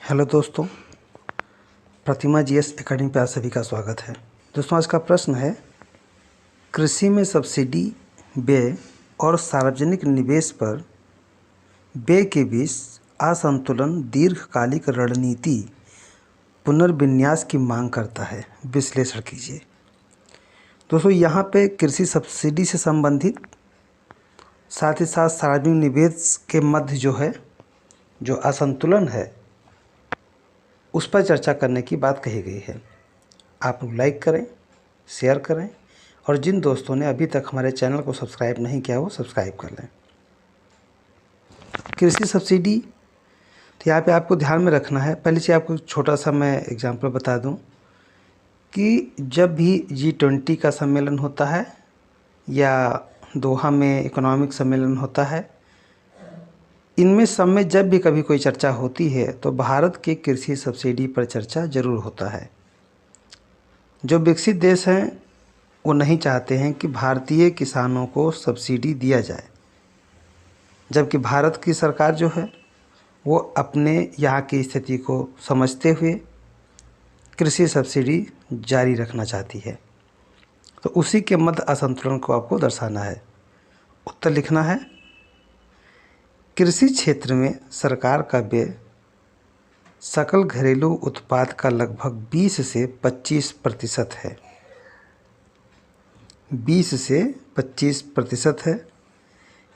Hello दोस्तों, प्रतिमा GS academy पे आप सभी का स्वागत है। दोस्तों, आज का प्रश्न है, कृषि में सब्सिडी व्यय और सार्वजनिक निवेश पर व्यय के बीच असंतुलन दीर्घकालिक रणनीति पुनर्विन्यास की मांग करता है, विश्लेषण कीजिए। दोस्तों, यहाँ पे कृषि सब्सिडी से संबंधित साथ ही साथ सार्वजनिक निवेश के मध्य जो असंतुलन है उस पर चर्चा करने की बात कही गई है। आप लोग लाइक करें, शेयर करें और जिन दोस्तों ने अभी तक हमारे चैनल को सब्सक्राइब नहीं किया वो सब्सक्राइब कर लें। कृषि सब्सिडी, तो यहाँ पे आपको ध्यान में रखना है। पहले से आपको छोटा सा मैं एग्जांपल बता दूं कि जब भी G20 का सम्मेलन होता है या दोहा में इकोनॉमिक सम्मेलन होता है, इनमें सब में जब भी कभी कोई चर्चा होती है तो भारत के कृषि सब्सिडी पर चर्चा जरूर होता है। जो विकसित देश हैं वो नहीं चाहते हैं कि भारतीय किसानों को सब्सिडी दिया जाए, जबकि भारत की सरकार जो है वो अपने यहाँ की स्थिति को समझते हुए कृषि सब्सिडी जारी रखना चाहती है। तो उसी के मध्य असंतुलन को आपको दर्शाना है। उत्तर लिखना है, कृषि क्षेत्र में सरकार का व्यय सकल घरेलू उत्पाद का लगभग 20 से 25% है। 20 से 25% है।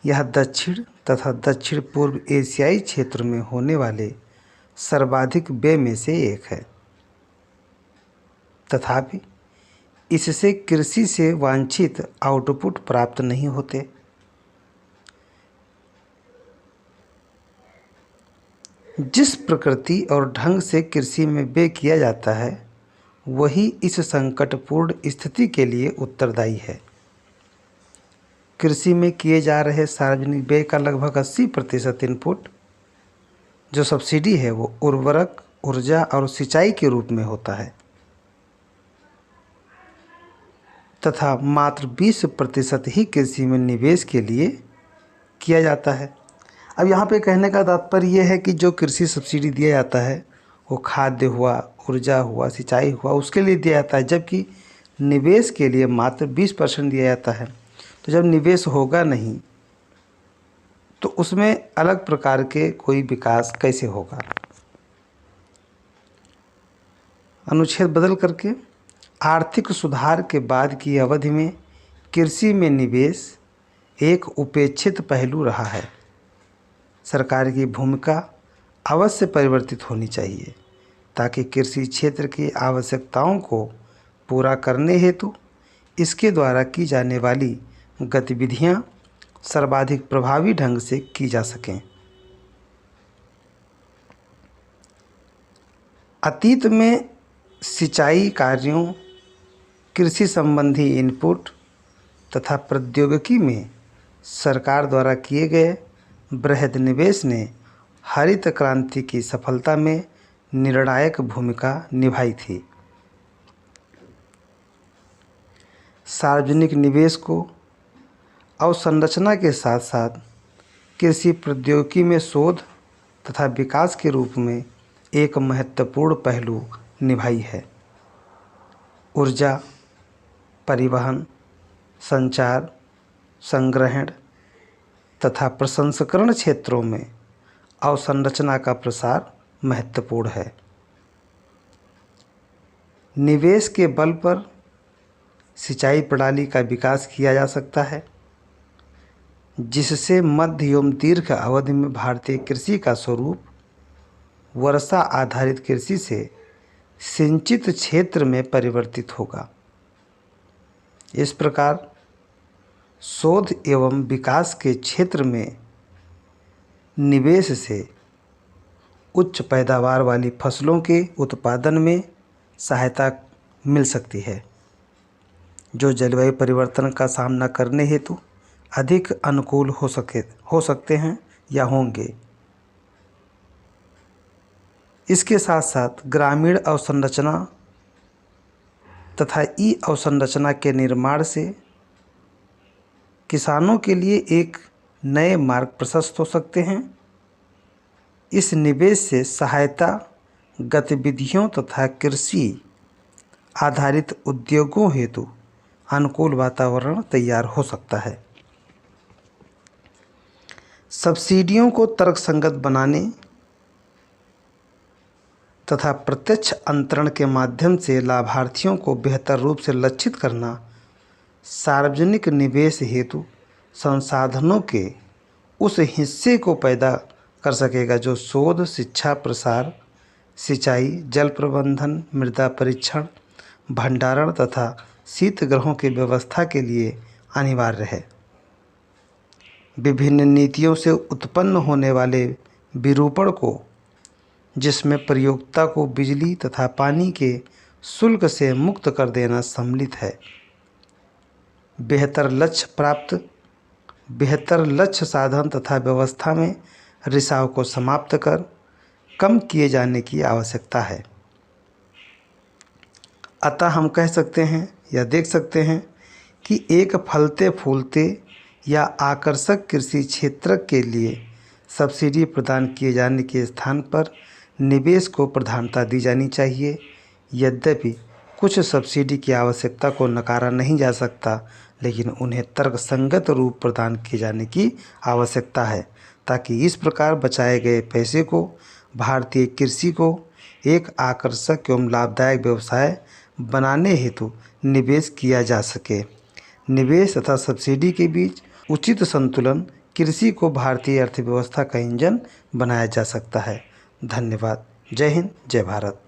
यह दक्षिण तथा दक्षिण पूर्व एशियाई क्षेत्र में होने वाले सर्वाधिक व्यय में से एक है। तथापि इससे कृषि से वांछित आउटपुट प्राप्त नहीं होते। जिस प्रकृति और ढंग से कृषि में व्यय किया जाता है वही इस संकटपूर्ण स्थिति के लिए उत्तरदायी है। कृषि में किए जा रहे सार्वजनिक व्यय का लगभग 80% इनपुट जो सब्सिडी है वो उर्वरक, ऊर्जा और सिंचाई के रूप में होता है तथा मात्र 20% ही कृषि में निवेश के लिए किया जाता है। अब यहाँ पे कहने का तात्पर्य यह है कि जो कृषि सब्सिडी दिया जाता है वो खाद्य हुआ, ऊर्जा हुआ, सिंचाई हुआ, उसके लिए दिया जाता है, जबकि निवेश के लिए मात्र 20% दिया जाता है। तो जब निवेश होगा नहीं तो उसमें अलग प्रकार के कोई विकास कैसे होगा। अनुच्छेद बदल करके, आर्थिक सुधार के बाद की अवधि में कृषि में निवेश एक उपेक्षित पहलू रहा है। सरकार की भूमिका अवश्य परिवर्तित होनी चाहिए ताकि कृषि क्षेत्र की आवश्यकताओं को पूरा करने हेतु इसके द्वारा की जाने वाली गतिविधियां सर्वाधिक प्रभावी ढंग से की जा सकें। अतीत में सिंचाई कार्यों, कृषि संबंधी इनपुट तथा प्रौद्योगिकी में सरकार द्वारा किए गए बृहद निवेश ने हरित क्रांति की सफलता में निर्णायक भूमिका निभाई थी। सार्वजनिक निवेश को अवसंरचना के साथ साथ कृषि प्रौद्योगिकी में शोध तथा विकास के रूप में एक महत्वपूर्ण पहलू निभाई है। ऊर्जा, परिवहन, संचार, संग्रहण तथा प्रसंस्करण क्षेत्रों में अवसंरचना का प्रसार महत्वपूर्ण है। निवेश के बल पर सिंचाई प्रणाली का विकास किया जा सकता है, जिससे मध्य एवं दीर्घ अवधि में भारतीय कृषि का स्वरूप वर्षा आधारित कृषि से सिंचित क्षेत्र में परिवर्तित होगा। इस प्रकार शोध एवं विकास के क्षेत्र में निवेश से उच्च पैदावार वाली फसलों के उत्पादन में सहायता मिल सकती है, जो जलवायु परिवर्तन का सामना करने हेतु अधिक अनुकूल हो सकते हैं या होंगे। इसके साथ साथ ग्रामीण अवसंरचना तथा ई अवसंरचना के निर्माण से किसानों के लिए एक नए मार्ग प्रशस्त हो सकते हैं। इस निवेश से सहायता गतिविधियों तथा कृषि आधारित उद्योगों हेतु अनुकूल वातावरण तैयार हो सकता है। सब्सिडियों को तर्कसंगत बनाने तथा प्रत्यक्ष अंतरण के माध्यम से लाभार्थियों को बेहतर रूप से लक्षित करना सार्वजनिक निवेश हेतु संसाधनों के उस हिस्से को पैदा कर सकेगा जो शोध, शिक्षा, प्रसार, सिंचाई, जल प्रबंधन, मृदा परीक्षण, भंडारण तथा शीतगृहों की व्यवस्था के लिए अनिवार्य है। विभिन्न नीतियों से उत्पन्न होने वाले विरूपण को, जिसमें प्रयोक्ता को बिजली तथा पानी के शुल्क से मुक्त कर देना सम्मिलित है, बेहतर लक्ष्य साधन तथा व्यवस्था में रिसाव को समाप्त कर कम किए जाने की आवश्यकता है। अतः हम कह सकते हैं या देख सकते हैं कि एक फलते फूलते या आकर्षक कृषि क्षेत्र के लिए सब्सिडी प्रदान किए जाने के स्थान पर निवेश को प्रधानता दी जानी चाहिए। यद्यपि कुछ सब्सिडी की आवश्यकता को नकारा नहीं जा सकता, लेकिन उन्हें तर्कसंगत रूप प्रदान किए जाने की आवश्यकता है, ताकि इस प्रकार बचाए गए पैसे को भारतीय कृषि को एक आकर्षक एवं लाभदायक व्यवसाय बनाने हेतु निवेश किया जा सके। निवेश तथा सब्सिडी के बीच उचित संतुलन कृषि को भारतीय अर्थव्यवस्था का इंजन बनाया जा सकता है। धन्यवाद। जय हिंद, जय भारत।